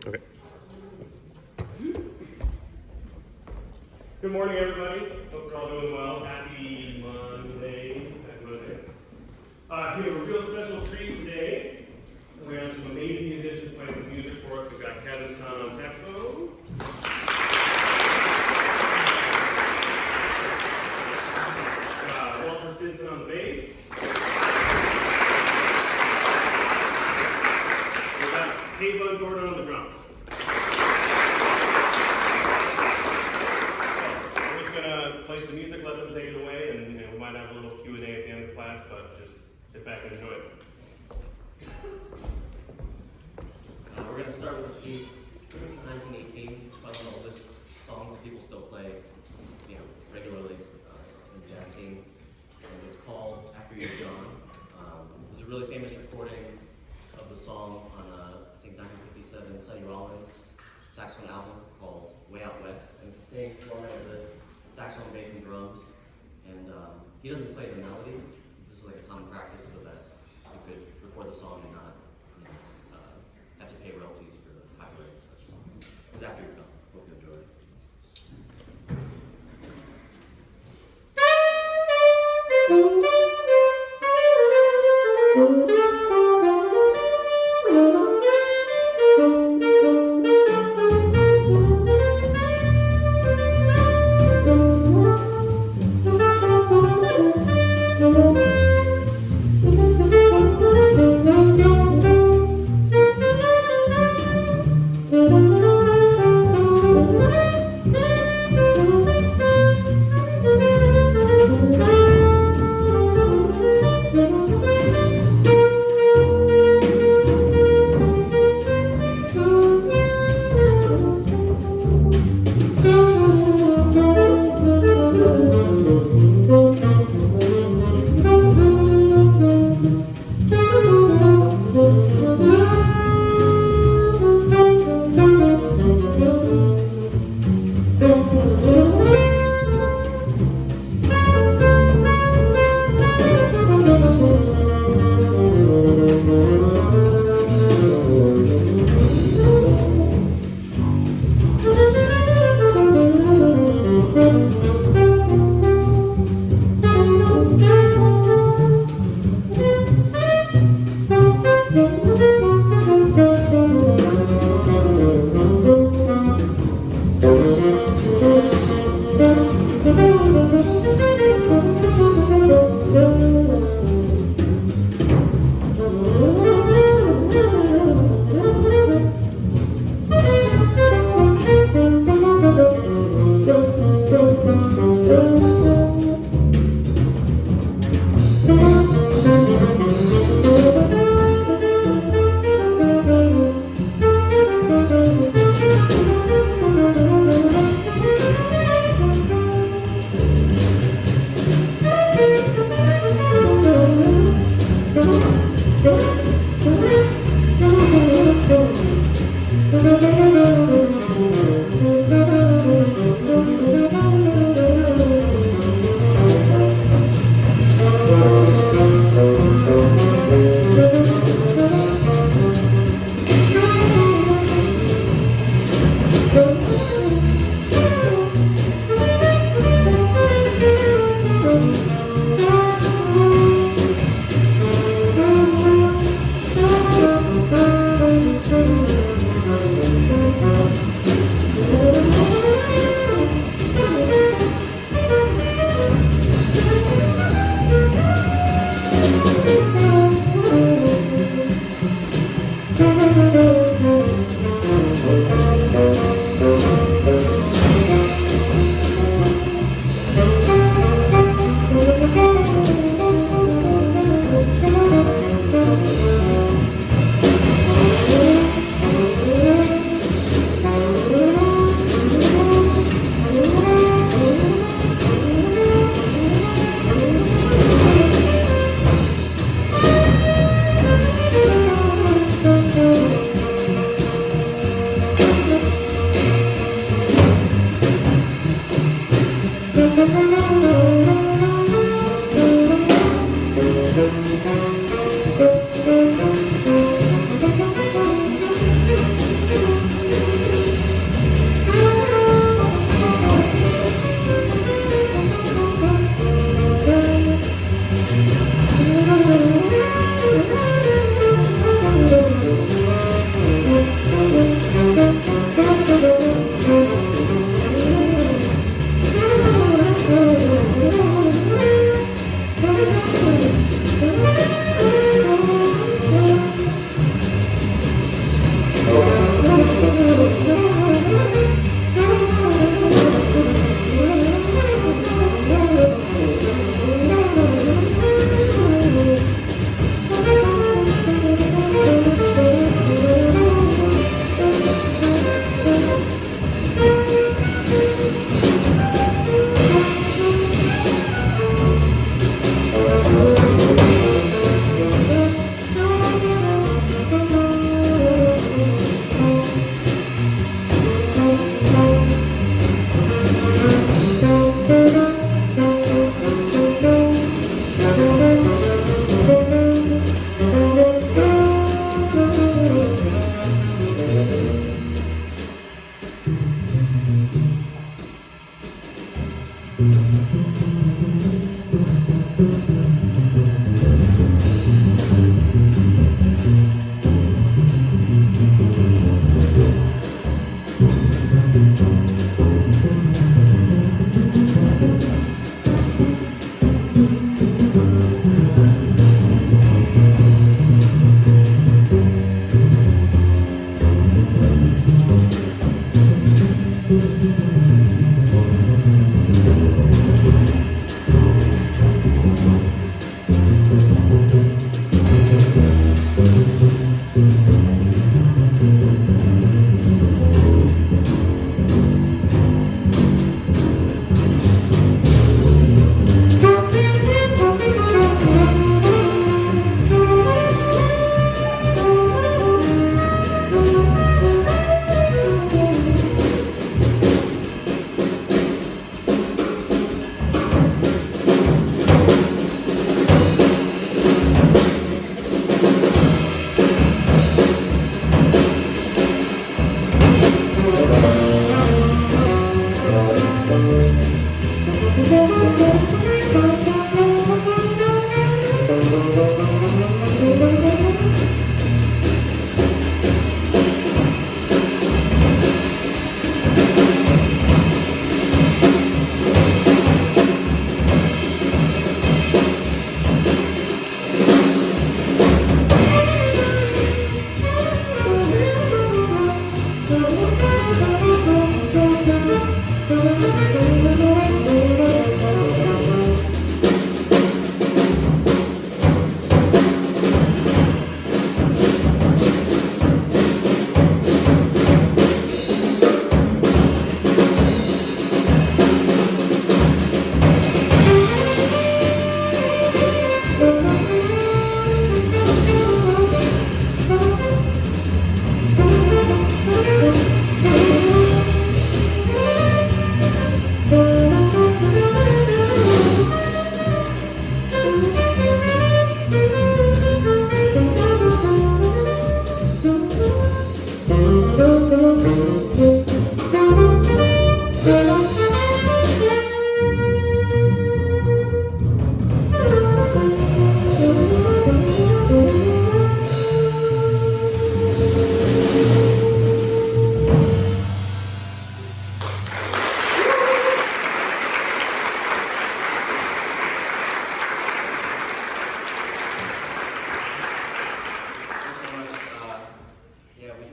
Okay. Good morning, everybody. Hope you're all doing well. Happy Monday. Happy Monday. We have a real special treat today. We have some amazing musicians playing some music for us. We've got Kevin Son on saxophone. Walter Stinson on the bass. We've got Bud Gordon on the drums. We're just gonna play some music, let them take it away, and we might have a little Q&A at the end of class, but just sit back and enjoy it. We're going to start with a piece from 1918. It's one of the oldest songs that people still play, regularly in the jazz scene. And it's called "After You're Gone." It was a really famous recording of the song on I think 1957 Sonny Rollins saxophone album called "Way Out West." And it's the same format of this: saxophone, bass, and drums. And he doesn't play the melody. This is like a common practice so that we could record the song and not have to pay royalties for the copyright and such. It's after you're done. Hope you enjoy it.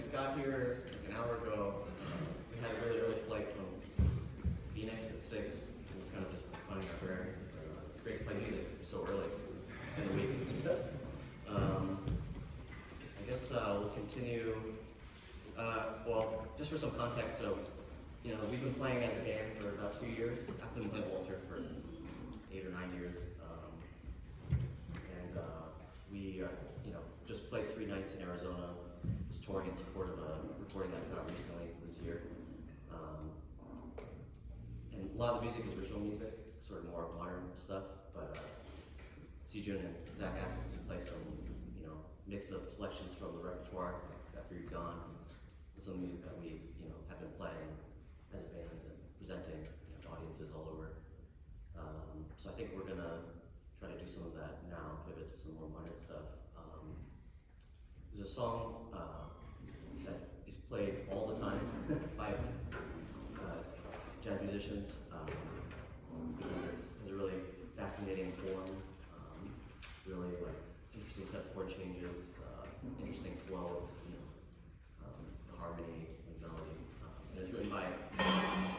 just got here like an hour ago. We had a really early flight from Phoenix at 6. We were kind of just finding our bearings. It's great to play music so early in the week. I guess we'll continue. Well, just for some context, so we've been playing as a band for about 2 years. I've been with Walter for 8 or 9 years, and we just played 3 nights in Arizona. Just touring in support of a recording that we got recently this year. And a lot of the music is original music, sort of more modern stuff. But Sejun and Zach asked us to play some, mix of selections from the repertoire after you've gone, and some music that we, have been playing as a band and presenting to audiences all over. So I think we're gonna try to do some of that now, pivot to some more modern stuff. There's a song that is played all the time by jazz musicians because it has a really fascinating form, really interesting set of chord changes, interesting flow of the harmony and melody. And it's written by a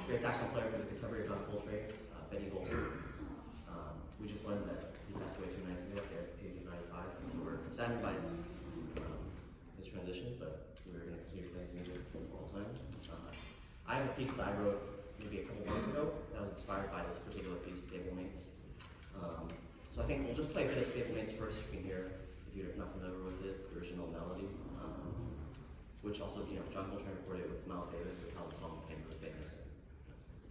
great saxophone player who's a contemporary of John Coltrane's, Benny Golson. We just learned that he passed away 2 nights ago at the age of 95, so we're saddened by his transition, but we're going to continue playing his music for all time. I have a piece that I wrote maybe a couple months ago that was inspired by this particular piece, Stablemates. So I think we'll just play a bit of Stablemates first. You can hear, if you're not familiar with it, the original melody, which also, John Coltrane recorded it with Miles Davis, is how the song became really famous.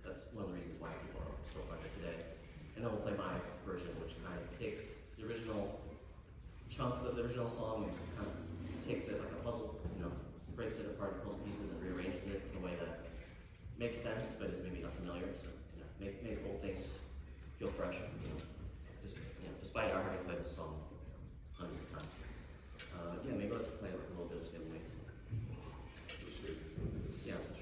That's one of the reasons why people are still playing it today. And then we'll play my version, which kind of takes the original chunks of the original song and kind of takes it like a puzzle, breaks it apart into puzzle pieces and rearranges it in a way that makes sense, but is maybe not familiar. So, make old things feel fresh. Despite our having played this song hundreds of times. Maybe let's play a little bit of Stablemates. Yeah, that's true.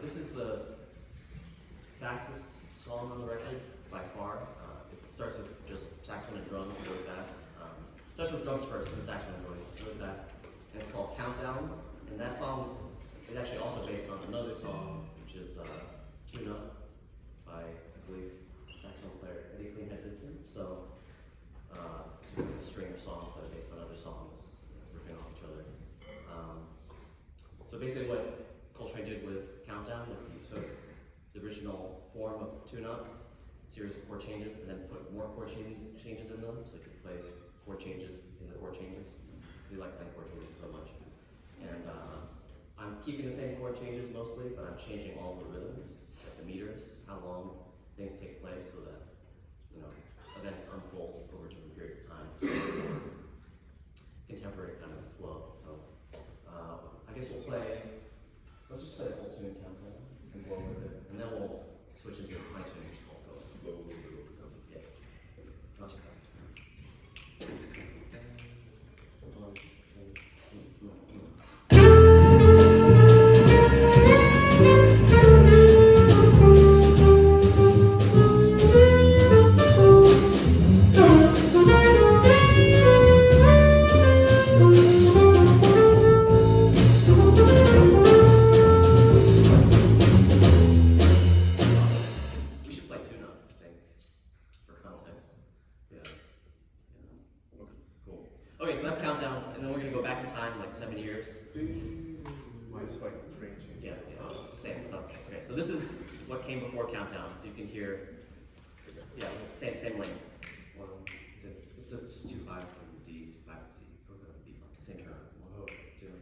This is the fastest song on the record by far. It starts with just saxophone and drums really fast. Starts with drums first, then saxophone and drums really fast. And it's called Countdown. And that song is actually also based on another song, which is Tune Up by, I believe, saxophone player Eddie Cleanhead Vincent. So it's like a string of songs that are based on other songs, riffing off each other. So basically what Coltrane did with Countdown was he took the original form of Tune Up, series of chord changes, and then put more chord changes in them, so he could play chord changes in the chord changes, because he liked playing chord changes so much. And I'm keeping the same chord changes mostly, but I'm changing all the rhythms, like the meters, how long things take place, so that, you know, events unfold over different periods of time. Contemporary kind of flow. So I guess we'll play, let's just play the whole tune Countdown and go with it, and then we'll switch into my tune, which is called Go. Yeah. Not too fast. We should play Tune Up, I think, for context. Yeah. Cool. Okay, so that's Countdown, and then we're gonna go back in time like 7 years. Mine's like train change. Yeah, it's the same. Okay, so this is what came before Countdown, so you can hear, yeah, same length. 1, 2, it's just 2/5 from D to 5 to C, or B5, same turn. 1, 2.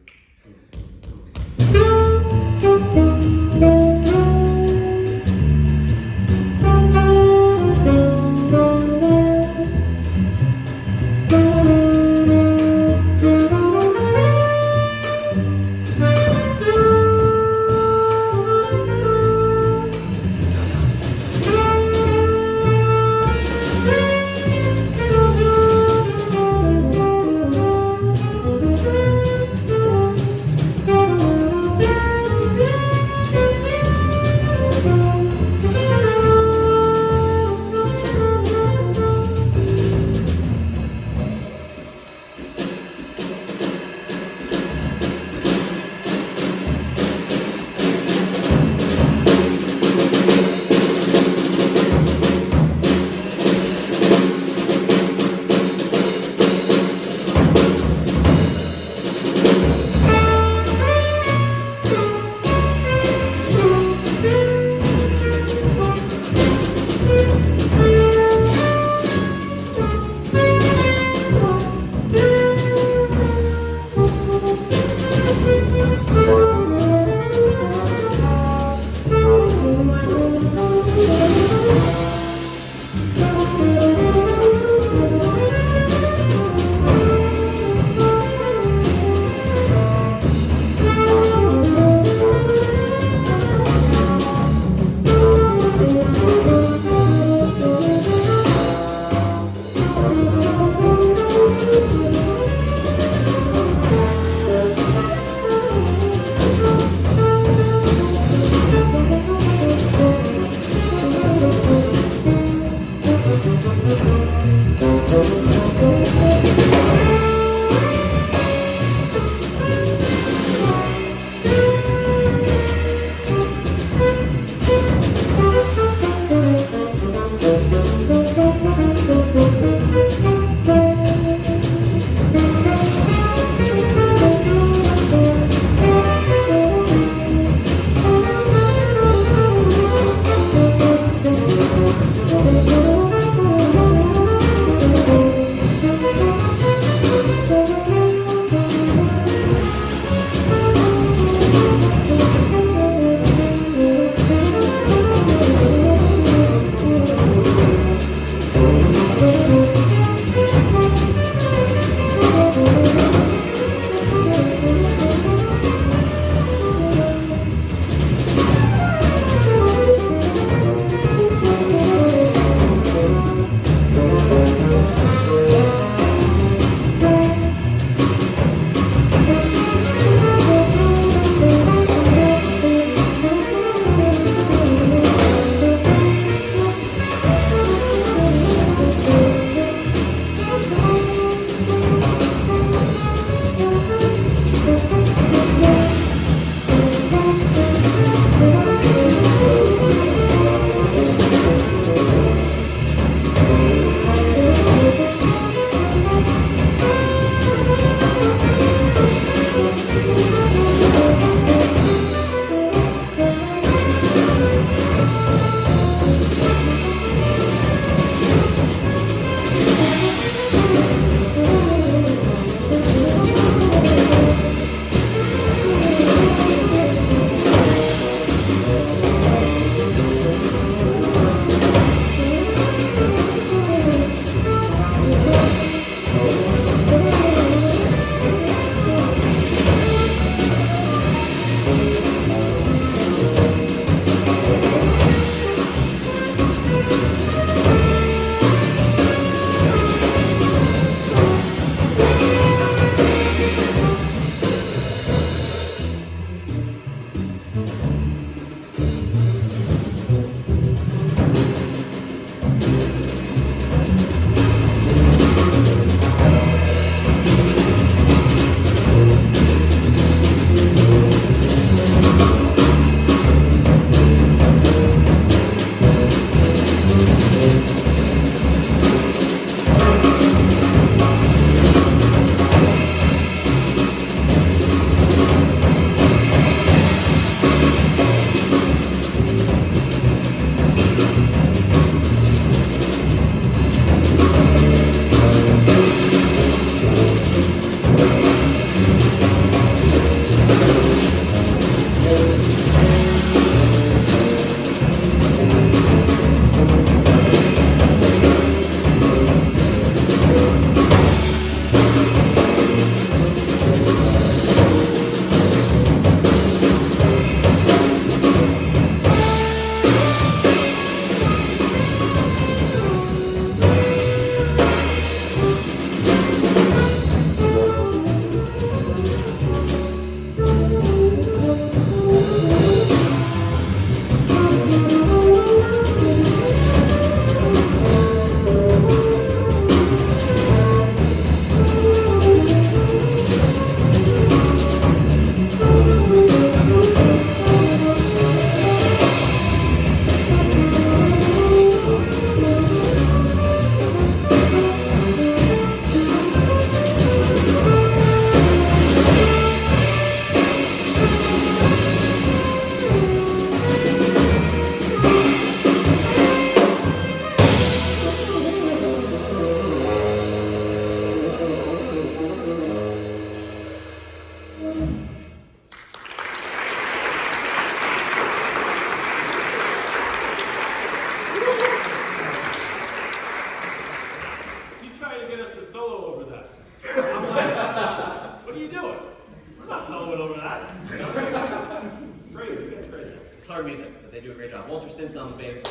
hard music, but they do a great job. Walter Stinson on the bass.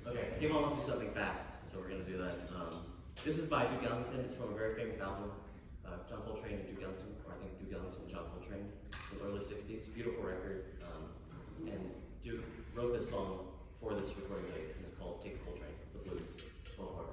Okay, Kayvon wants to do something fast, so we're going to do that. This is by Duke Ellington. It's from a very famous album, John Coltrane and Duke Ellington, or I think Duke Ellington and John Coltrane, from the early 60s. Beautiful record. And Duke wrote this song for this recording date, and it's called Take the Coltrane. It's a blues. It's one of our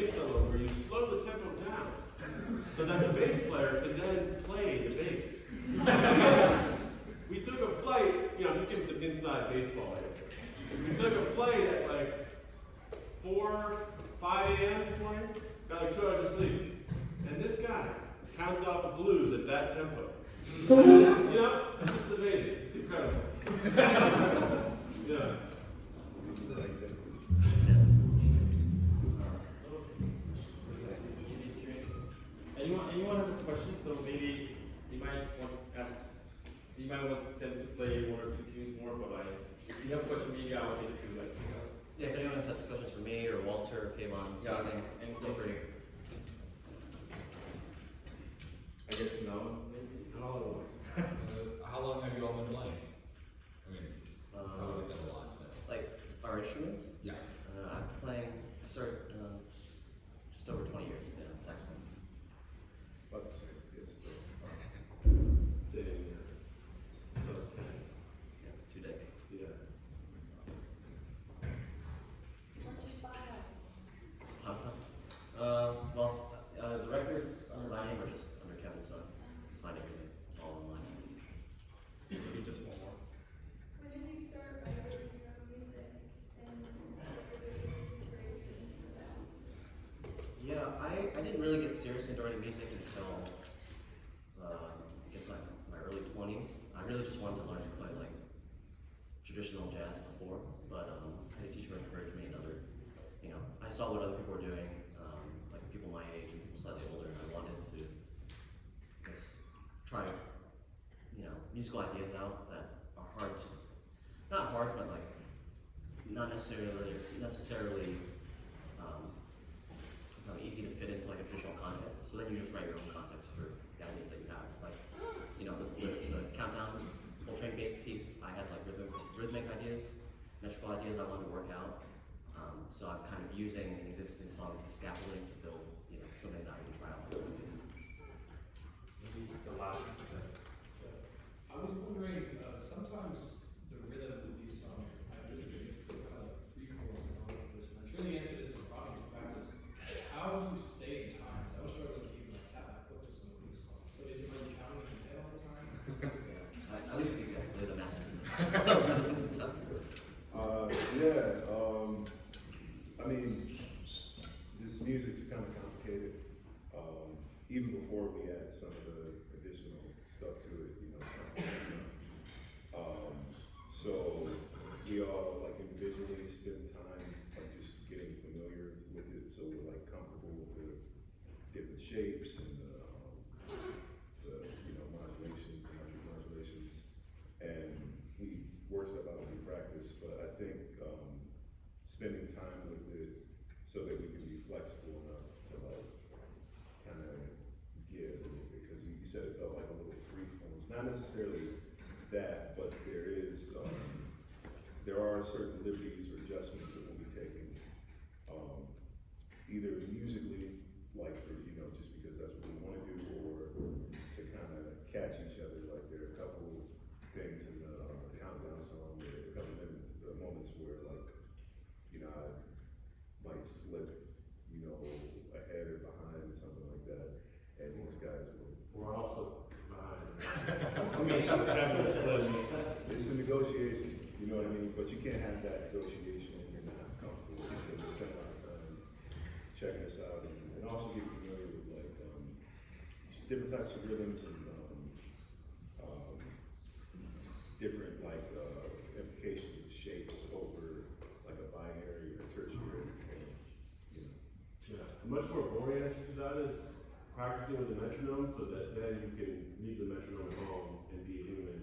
bass solo where you slow the tempo down so that the bass player can then play the bass. We took a flight, I'm just giving some inside baseball here. We took a flight at like 5 a.m. this morning, got like 2 hours of sleep, and this guy counts off the blues at that tempo. It's amazing. It's incredible. Yeah. Anyone has a question? So maybe you might want to ask. You might want them to play 1 or 2 tunes more, but if you have a question, maybe I'll get to Yeah, if anyone has questions for me or Walter or Kayvon, anything, feel free. I guess no. Not all at once. How long have you all been playing? I mean, it's probably been a lot, but. Like our instruments? Yeah. I started just over 20 years, exactly. About the same, yes. Sitting here. So it's 10. Yeah, 2 decades. Yeah. What's your Spotify? The records under my name are just under Kevin's son. Find everything. It's all online. maybe just one more. When did you start writing your own music and what were your biggest inspirations for that? Yeah, I didn't really get serious into writing music until I guess my early 20s. I really just wanted to learn to play like traditional jazz before, but I had a teacher who encouraged me and I saw what other people were doing, like people my age and people slightly older, and I wanted to try musical ideas out that are not hard, but like not necessarily easy to fit into like a traditional context. So then you just write your own context for the ideas that you have. Like, the countdown Coltrane-based piece, I had like rhythmic ideas, metrical ideas I wanted to work out. So I'm kind of using existing songs as scaffolding to build, something that I can try out. Maybe the last one. I was wondering, sometimes the rhythm of these songs, I just think it's kind of like free form and all that. I'm sure the answer to this is probably to practice. How do you stay in time? 'Cause I was struggling to even tap my foot to some of these songs. So are you counting in your head all the time? I leave these guys, they're the masters. I mean, this music's kind of complicated. Even before we add some of the additional stuff to it, so we all like individually spend time like just getting familiar with it, so we're like comfortable with the different shapes and the modulations and metric modulations, and we work stuff out in practice. But I think spending time with it so that we can be flexible enough to like kind of give, because you said it felt like a little free form. It's not necessarily that, but there are certain liberties or adjustments that we'll be taking, either musically, like for, just because that's what we want to do, or to kind of catch each other. Like there are a couple things in the countdown song, a couple moments where like, I might slip, ahead or behind, something like that, and these guys will. We're also behind. It's a negotiation, you know what I mean? But you can't have that negotiation if you're not comfortable. So we spend a lot of time checking this out, and also getting familiar with like just different types of rhythms and different like implications of shapes over like a binary or tertiary form. Yeah, a much more boring answer to that is practicing with the metronome so that then you can leave the metronome at home and be human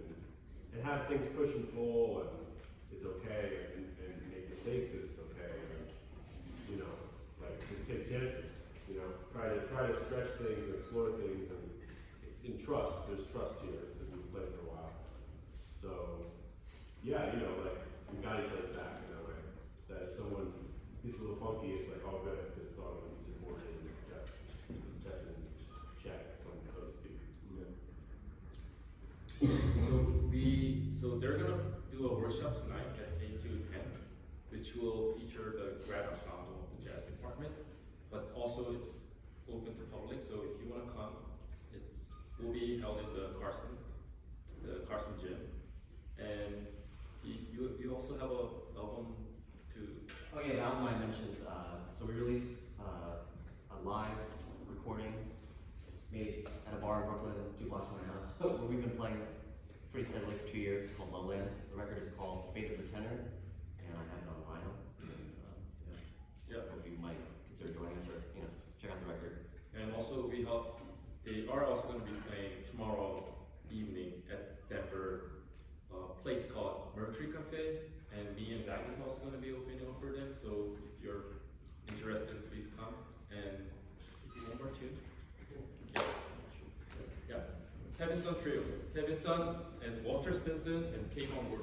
and have things push and pull, and it's okay, and make mistakes, and it's okay, and like just take chances, try to stretch things and explore things, and in trust, there's trust here because we've played for a while. So yeah, like you got each other's back in that way. That if someone gets a little funky, it's like all good because it's all going to be supported and kept in check, so to speak. So they're gonna do a workshop tonight at 8 to 10, which will feature the grad ensemble of the jazz department. But will be held at the Carson gym. And you also have a album to. Oh yeah, the album I mentioned. So we released a live recording made at a bar in Brooklyn, 2 blocks from my house, where we've been playing pretty steadily for 2 years, called Lowlands. The record is called Fate of the Tenor, and I have it on vinyl. Yeah. Hope you might consider joining us or check out the record. And also they are also going to be playing tomorrow evening at Denver, place called Mercury Cafe, and me and Zach is also going to be opening up for them. So if you're interested, please come and one more tune. Yeah. Kevin Sun Trio. Kevin Sun and Walter Stinson and Kate on board.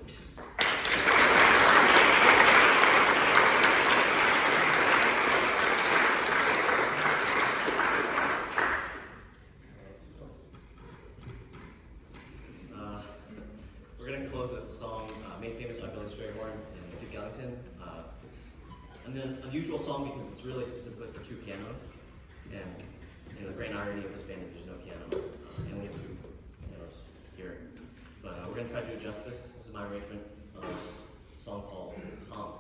We're going to close with the song made famous by Billy Strayhorn and Duke Ellington. It's an unusual song because it's really specifically for 2 pianos. And the great irony of this band is there's no piano, and we have 2 pianos here. But we're going to try to do it justice. This is my arrangement of a song called Tom.